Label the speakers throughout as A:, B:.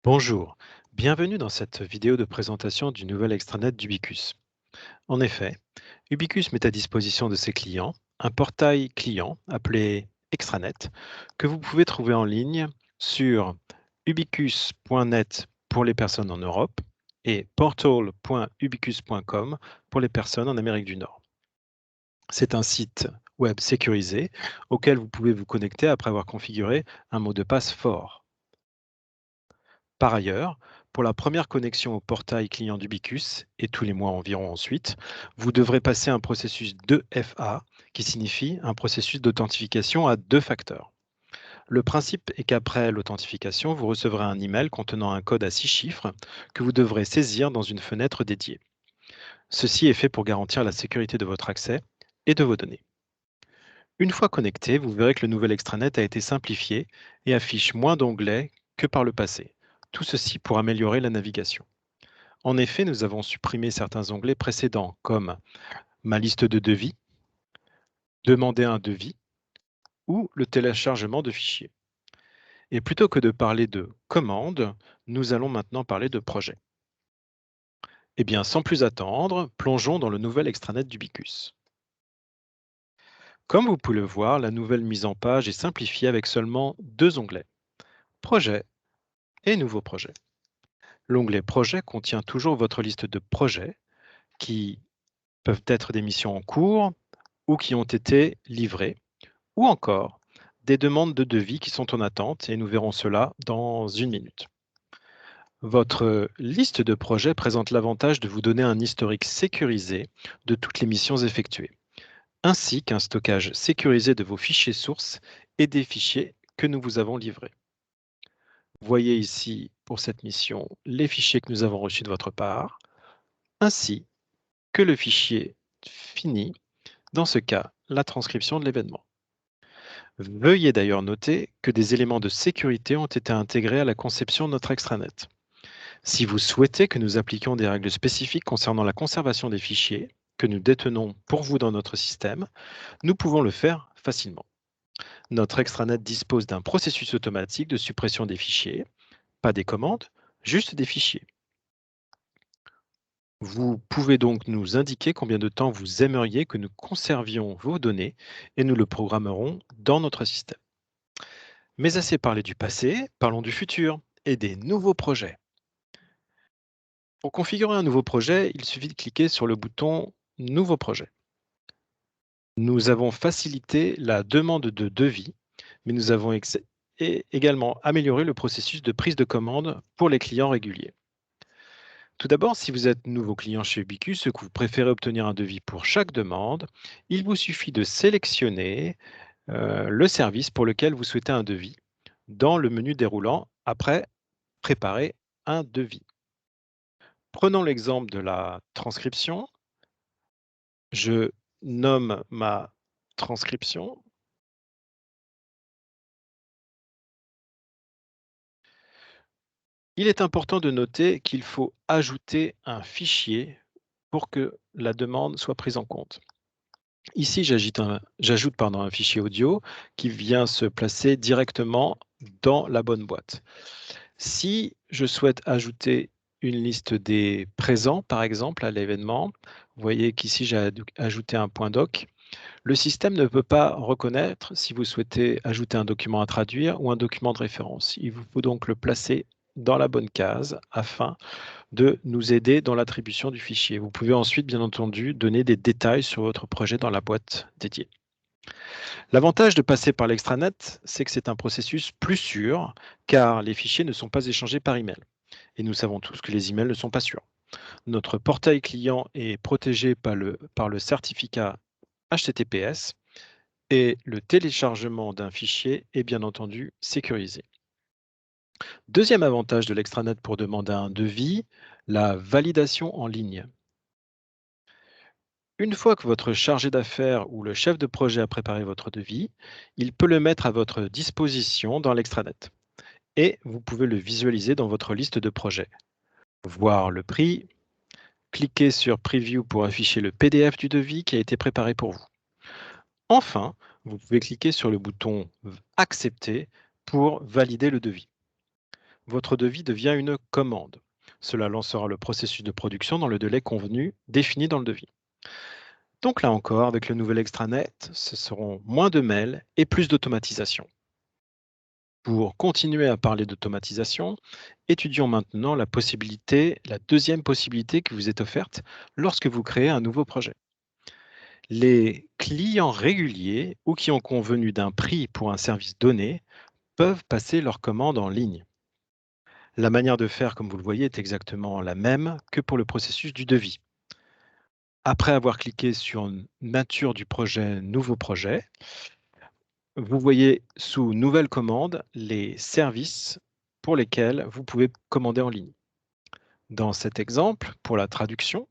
A: Bonjour, bienvenue dans cette vidéo de présentation du nouvel extranet d'Ubicus. En effet, Ubicus met à disposition de ses clients un portail client appelé Extranet que vous pouvez trouver en ligne sur ubicus.net pour les personnes en Europe et portal.ubicus.com pour les personnes en Amérique du Nord. C'est un site web sécurisé auquel vous pouvez vous connecter après avoir configuré un mot de passe fort. Par ailleurs, pour la première connexion au portail client d'Ubicus, et tous les mois environ ensuite, vous devrez passer un processus 2FA, qui signifie un processus d'authentification à deux facteurs. Le principe est qu'après l'authentification, vous recevrez un email contenant un code à 6 chiffres que vous devrez saisir dans une fenêtre dédiée. Ceci est fait pour garantir la sécurité de votre accès et de vos données. Une fois connecté, vous verrez que le nouvel extranet a été simplifié et affiche moins d'onglets que par le passé. Tout ceci pour améliorer la navigation. En effet, nous avons supprimé certains onglets précédents comme Ma liste de devis, Demander un devis ou le téléchargement de fichiers. Et plutôt que de parler de commande, nous allons maintenant parler de projet. Eh bien, sans plus attendre, plongeons dans le nouvel extranet d'Ubicus. Comme vous pouvez le voir, la nouvelle mise en page est simplifiée avec seulement deux onglets, Projet et Nouveau projet. L'onglet Projet contient toujours votre liste de projets qui peuvent être des missions en cours ou qui ont été livrées, ou encore des demandes de devis qui sont en attente, et nous verrons cela dans une minute. Votre liste de projets présente l'avantage de vous donner un historique sécurisé de toutes les missions effectuées, ainsi qu'un stockage sécurisé de vos fichiers sources et des fichiers que nous vous avons livrés. Voyez ici pour cette mission les fichiers que nous avons reçus de votre part, ainsi que le fichier fini, dans ce cas la transcription de l'événement. Veuillez d'ailleurs noter que des éléments de sécurité ont été intégrés à la conception de notre extranet. Si vous souhaitez que nous appliquions des règles spécifiques concernant la conservation des fichiers que nous détenons pour vous dans notre système, nous pouvons le faire facilement. Notre extranet dispose d'un processus automatique de suppression des fichiers, pas des commandes, juste des fichiers. Vous pouvez donc nous indiquer combien de temps vous aimeriez que nous conservions vos données et nous le programmerons dans notre système. Mais assez parlé du passé, parlons du futur et des nouveaux projets. Pour configurer un nouveau projet, il suffit de cliquer sur le bouton Nouveau projet. Nous avons facilité la demande de devis, mais nous avons également amélioré le processus de prise de commande pour les clients réguliers. Tout d'abord, si vous êtes nouveau client chez Ubicus et que vous préférez obtenir un devis pour chaque demande, il vous suffit de sélectionner le service pour lequel vous souhaitez un devis dans le menu déroulant après Préparer un devis. Prenons l'exemple de la transcription. Je nomme ma transcription. Il est important de noter qu'il faut ajouter un fichier pour que la demande soit prise en compte. Ici, j'ajoute un fichier audio qui vient se placer directement dans la bonne boîte. Si je souhaite ajouter une liste des présents, par exemple, à l'événement, vous voyez qu'ici j'ai ajouté un point doc. Le système ne peut pas reconnaître si vous souhaitez ajouter un document à traduire ou un document de référence. Il vous faut donc le placer dans la bonne case afin de nous aider dans l'attribution du fichier. Vous pouvez ensuite, bien entendu, donner des détails sur votre projet dans la boîte dédiée. L'avantage de passer par l'extranet, c'est que c'est un processus plus sûr, car les fichiers ne sont pas échangés par email. Et nous savons tous que les emails ne sont pas sûrs. Notre portail client est protégé par le certificat HTTPS et le téléchargement d'un fichier est bien entendu sécurisé. Deuxième avantage de l'extranet pour demander un devis, la validation en ligne. Une fois que votre chargé d'affaires ou le chef de projet a préparé votre devis, il peut le mettre à votre disposition dans l'extranet et vous pouvez le visualiser dans votre liste de projets. Voir le prix, cliquez sur Preview pour afficher le PDF du devis qui a été préparé pour vous. Enfin, vous pouvez cliquer sur le bouton Accepter pour valider le devis. votre devis devient une commande. Cela lancera le processus de production dans le délai convenu défini dans le devis. Donc là encore, avec le nouvel extranet, ce seront moins de mails et plus d'automatisation. Pour continuer à parler d'automatisation, étudions maintenant la deuxième possibilité qui vous est offerte lorsque vous créez un nouveau projet. Les clients réguliers ou qui ont convenu d'un prix pour un service donné peuvent passer leur commande en ligne. La manière de faire, comme vous le voyez, est exactement la même que pour le processus du devis. Après avoir cliqué sur Nature du projet, Nouveau projet, vous voyez sous Nouvelle commande les services pour lesquels vous pouvez commander en ligne. Dans cet exemple, pour la traduction,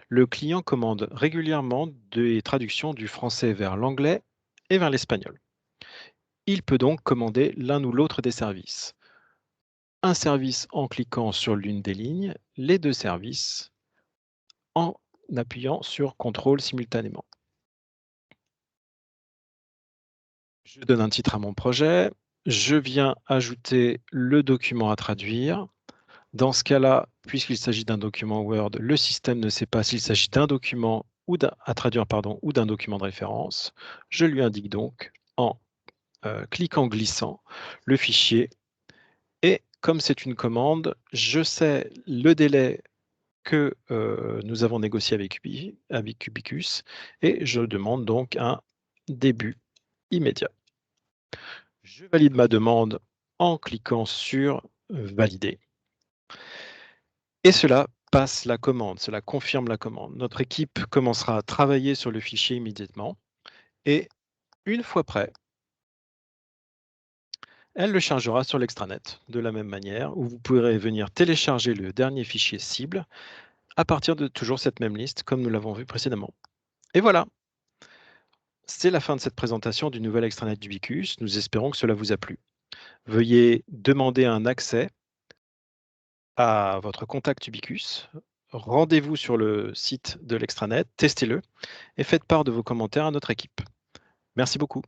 A: le client commande régulièrement des traductions du français vers l'anglais et vers l'espagnol. Il peut donc commander l'un ou l'autre des services. Un service en cliquant sur l'une des lignes, les deux services en appuyant sur CTRL simultanément. Je donne un titre à mon projet, je viens ajouter le document à traduire. Dans ce cas-là, puisqu'il s'agit d'un document Word, le système ne sait pas s'il s'agit d'un document à traduire ou d'un document de référence. Je lui indique donc en cliquant glissant le fichier et comme c'est une commande, je sais le délai que nous avons négocié avec Ubicus et je demande donc un début immédiat. Je valide ma demande en cliquant sur valider et cela passe la commande, cela confirme la commande. Notre équipe commencera à travailler sur le fichier immédiatement et une fois prêt, elle le chargera sur l'extranet de la même manière où vous pourrez venir télécharger le dernier fichier cible à partir de toujours cette même liste comme nous l'avons vu précédemment. Et voilà, c'est la fin de cette présentation du nouvel extranet d'Ubicus. Nous espérons que cela vous a plu. Veuillez demander un accès à votre contact Ubicus. Rendez-vous sur le site de l'extranet, testez-le et faites part de vos commentaires à notre équipe. Merci beaucoup.